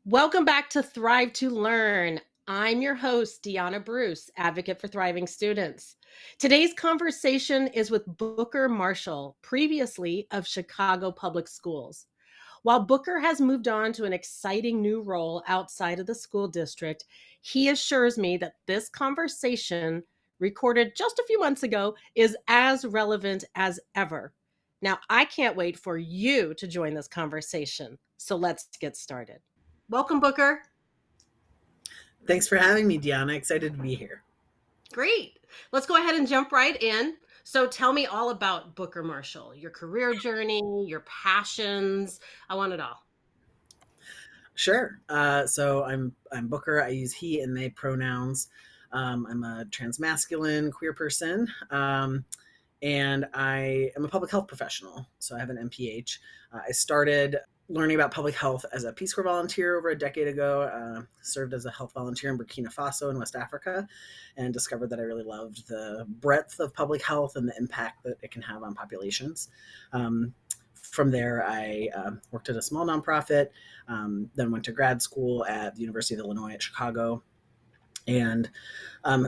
Welcome back to Thrive to Learn. I'm your host, Deanna Bruce, advocate for thriving students. Today's conversation is with Booker Marshall, previously of Chicago Public Schools. While Booker has moved on to an exciting new role outside of the school district, he assures me that this conversation, recorded just a few months ago, is as relevant as ever. Now, I can't wait for you to join this conversation. So let's get started. Welcome, Booker. Thanks for having me, Deanna. Excited to be here. Great. Let's go ahead and jump right in. So tell me all about Booker Marshall, your career journey, your passions. I want it all. Sure. So I'm Booker. I use he and they pronouns. I'm a transmasculine queer person, and I am a public health professional. So I have an MPH. I started learning about public health as a Peace Corps volunteer over a decade ago. Served as a health volunteer in Burkina Faso in West Africa, and discovered that I really loved the breadth of public health and the impact that it can have on populations. From there, I worked at a small nonprofit, then went to grad school at the University of Illinois at Chicago. And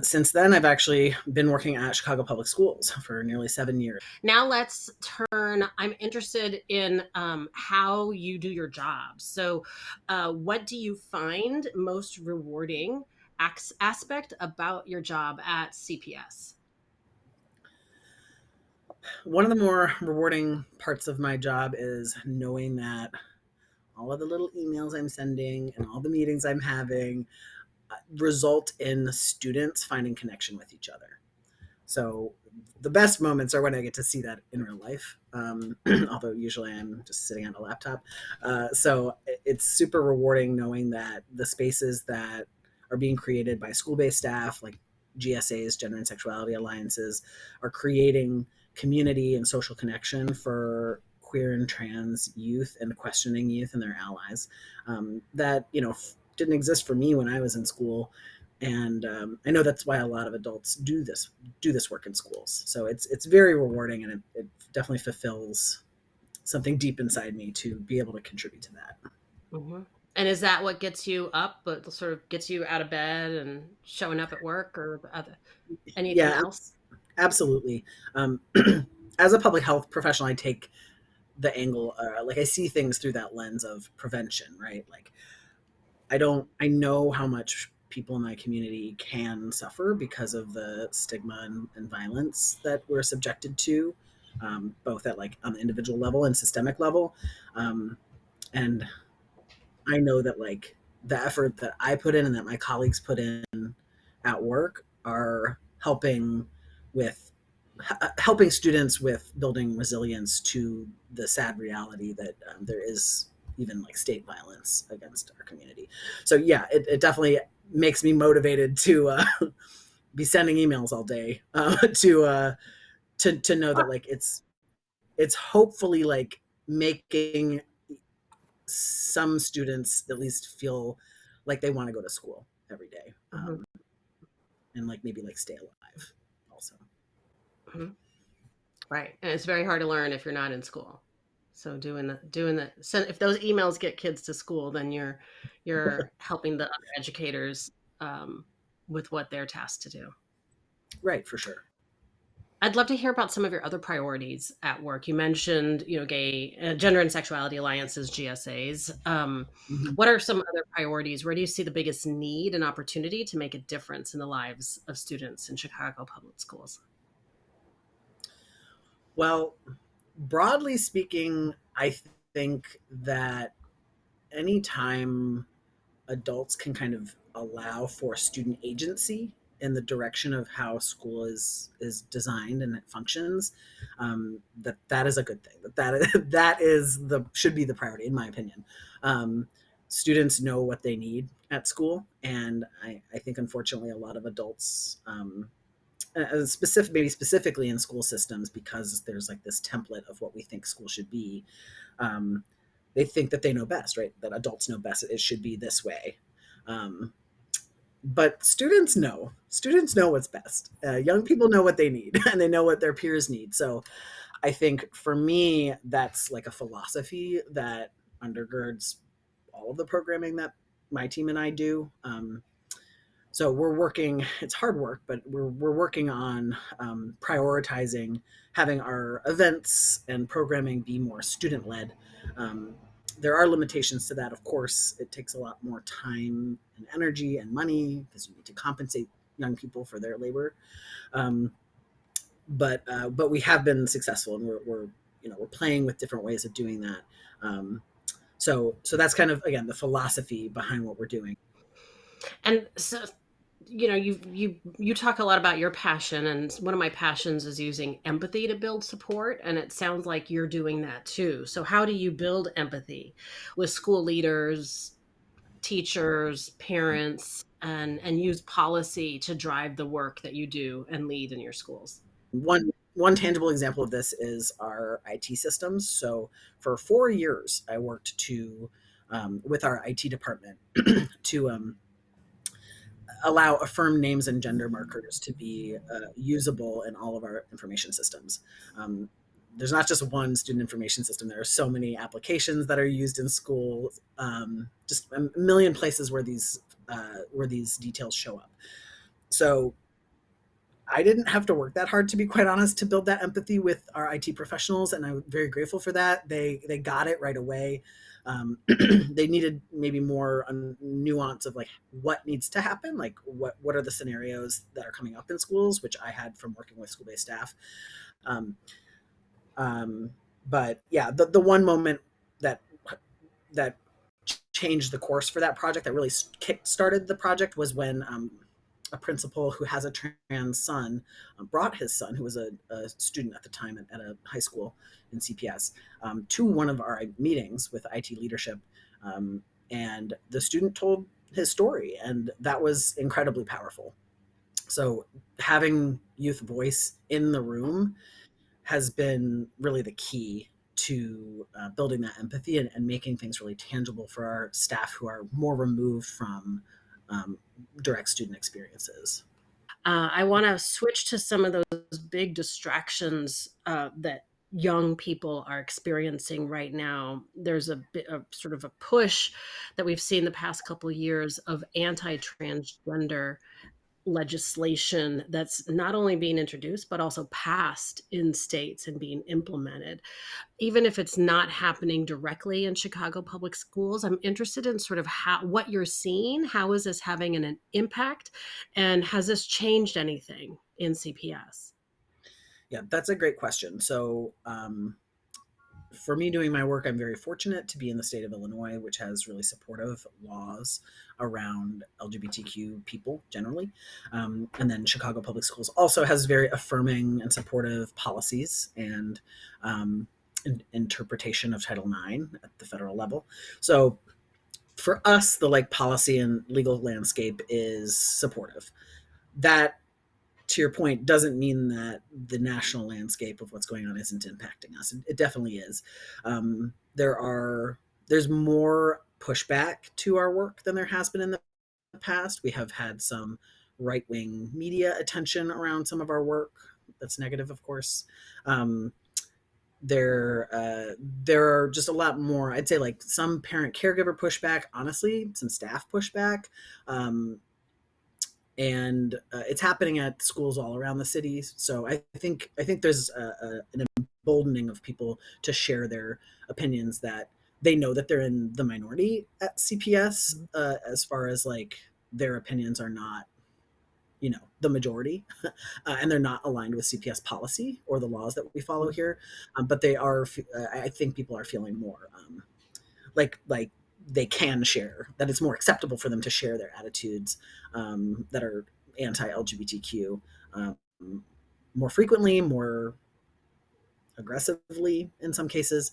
since then, I've actually been working at Chicago Public Schools for nearly 7 years. Now let's turn. I'm interested in how you do your job. So, what do you find most rewarding aspect about your job at CPS? One of the more rewarding parts of my job is knowing that all of the little emails I'm sending and all the meetings I'm having result in students finding connection with each other. So the best moments are when I get to see that in real life, although usually I'm just sitting on a laptop. So it's super rewarding knowing that the spaces that are being created by school-based staff, like GSAs, Gender and Sexuality Alliances, are creating community and social connection for queer and trans youth and questioning youth and their allies that, didn't exist for me when I was in school. And I know that's why a lot of adults do this work in schools. So it's very rewarding, and it definitely fulfills something deep inside me to be able to contribute to that. Mm-hmm. And is that what gets you up, but sort of gets you out of bed and showing up at work, or anything Yeah, else? absolutely. As a public health professional, I take the angle, like I see things through that lens of prevention, right? Like I know how much people in my community can suffer because of the stigma and violence that we're subjected to, both at like on the individual level and systemic level. And I know that like the effort that I put in and that my colleagues put in at work are with helping students with building resilience to the sad reality that there is even like state violence against our community. So yeah, it definitely makes me motivated to be sending emails all day to know that like it's hopefully like making some students at least feel like they want to go to school every day, Mm-hmm. and like maybe like stay alive also. Mm-hmm. Right. And it's very hard to learn if you're not in school. So so if those emails get kids to school, then you're helping the other educators um, with what they're tasked to do. Right, for sure. I'd love to hear about some of your other priorities at work. You mentioned, gay, gender and sexuality alliances, GSAs. Mhm. What are some other priorities? Where do you see the biggest need and opportunity to make a difference in the lives of students in Chicago public schools? Well, broadly speaking, I think that anytime adults can kind of allow for student agency in the direction of how school is designed and it functions, that is a good thing. That is the should be the priority, in my opinion. Students know what they need at school, and I think unfortunately a lot of adults, maybe specifically in school systems, because there's like this template of what we think school should be. Um, they think that they know best, right? That adults know best. It should be this way. Um, but students know what's best. Young people know what they need and they know what their peers need. So I think for me, that's like a philosophy that undergirds all of the programming my team and I do. So we're working. It's hard work, but we're working on prioritizing having our events and programming be more student led. Um, there are limitations to that, of course. It takes a lot more time and energy and money because you need to compensate young people for their labor. Um, but we have been successful, and we're we're playing with different ways of doing that. Um, so that's kind of again the philosophy behind what we're doing. And so, you talk a lot about your passion, and one of my passions is using empathy to build support, and it sounds like you're doing that too. So how do you build empathy with school leaders, teachers, parents, and use policy to drive the work that you do and lead in your schools? One tangible example of this is our IT systems. So for 4 years, I worked to with our IT department to allow affirmed names and gender markers to be usable in all of our information systems. Um, there's not just one student information system. There are so many applications that are used in schools, just a million places where these details show up. So I didn't have to work that hard, to be quite honest, to build that empathy with our IT professionals, and I'm very grateful for that. They got it right away. They needed maybe more nuance of like what needs to happen, like what are the scenarios that are coming up in schools, which I had from working with school based staff. Um, um, but yeah, the one moment that that changed the course for that project, that really kick started the project, was when a principal who has a trans son brought his son, who was a student at the time at a high school in CPS, to one of our meetings with IT leadership. And the student told his story, and that was incredibly powerful. So having youth voice in the room has been really the key to building that empathy and making things really tangible for our staff who are more removed from um, direct student experiences. I want to switch to some of those big distractions that young people are experiencing right now. There's a bit of sort of a push that we've seen the past couple of years of anti-transgender legislation that's not only being introduced but also passed in states and being implemented. Even if it's not happening directly in Chicago public schools, I'm interested in sort of how what you're seeing. How is this having an impact, and has this changed anything in CPS? Yeah, that's a great question. So, for me doing my work, I'm very fortunate to be in the state of Illinois, which has really supportive laws around LGBTQ people generally. And then Chicago Public Schools also has very affirming and supportive policies and interpretation of Title IX at the federal level. So for us, the like policy and legal landscape is supportive. That, to your point, doesn't mean that the national landscape of what's going on isn't impacting us. It definitely is. There's more pushback to our work than there has been in the past. We have had some right wing media attention around some of our work. That's negative, of course. Um, there are just a lot more. I'd say like some parent caregiver pushback. Honestly, some staff pushback. And it's happening at schools all around the city. So I think there's an emboldening of people to share their opinions that they know that they're in the minority at CPS, as far as like their opinions are not the majority, and they're not aligned with CPS policy or the laws that we follow here. But they are. I think people are feeling more like they can share, that it's more acceptable for them to share their attitudes that are anti-LGBTQ um, more frequently, more aggressively in some cases.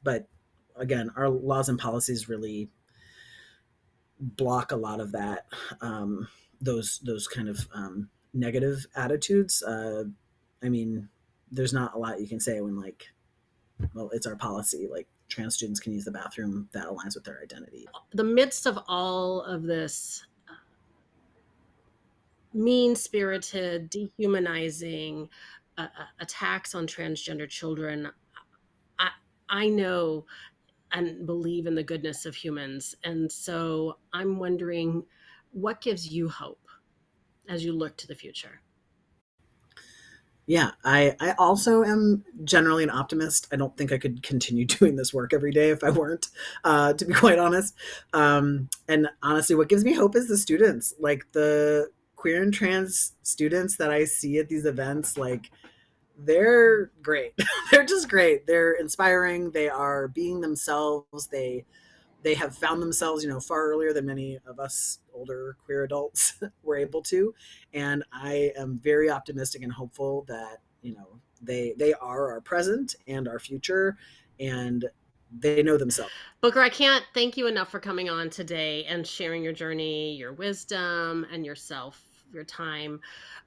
But again, our laws and policies really block a lot of that, those kind of negative attitudes. I mean, there's not a lot you can say when like, well, it's our policy. Like trans students can use the bathroom that aligns with their identity. The midst of all of this mean spirited, dehumanizing attacks on transgender children, I, I know and believe in the goodness of humans. And so I'm wondering, what gives you hope as you look to the future? Yeah, I also am generally an optimist. I don't think I could continue doing this work every day if I weren't, to be quite honest. And honestly, what gives me hope is the students, like the queer and trans students that I see at these events. Like, they're great. They're just great. They're inspiring. They are being themselves. They have found themselves, far earlier than many of us older queer adults were able to. And I am very optimistic and hopeful that, they are our present and our future, and they know themselves. Booker, I can't thank you enough for coming on today and sharing your journey, your wisdom, and yourself, your time.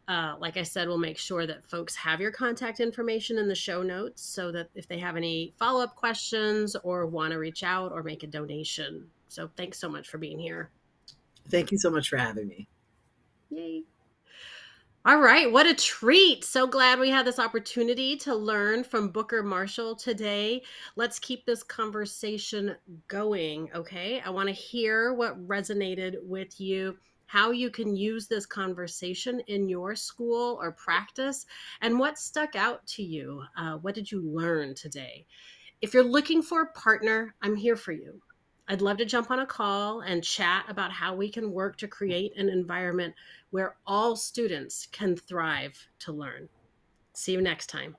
Like I said, we'll make sure that folks have your contact information in the show notes so that if they have any follow up questions or want to reach out or make a donation. So thanks so much for being here. Thank you so much for having me. Yay. All right, what a treat. So glad we had this opportunity to learn from Booker Marshall today. Let's keep this conversation going, okay? I want to hear what resonated with you, how you can use this conversation in your school or practice, and what stuck out to you. What did you learn today? If you're looking for a partner, I'm here for you. I'd love to jump on a call and chat about how we can work to create an environment where all students can thrive to learn. See you next time.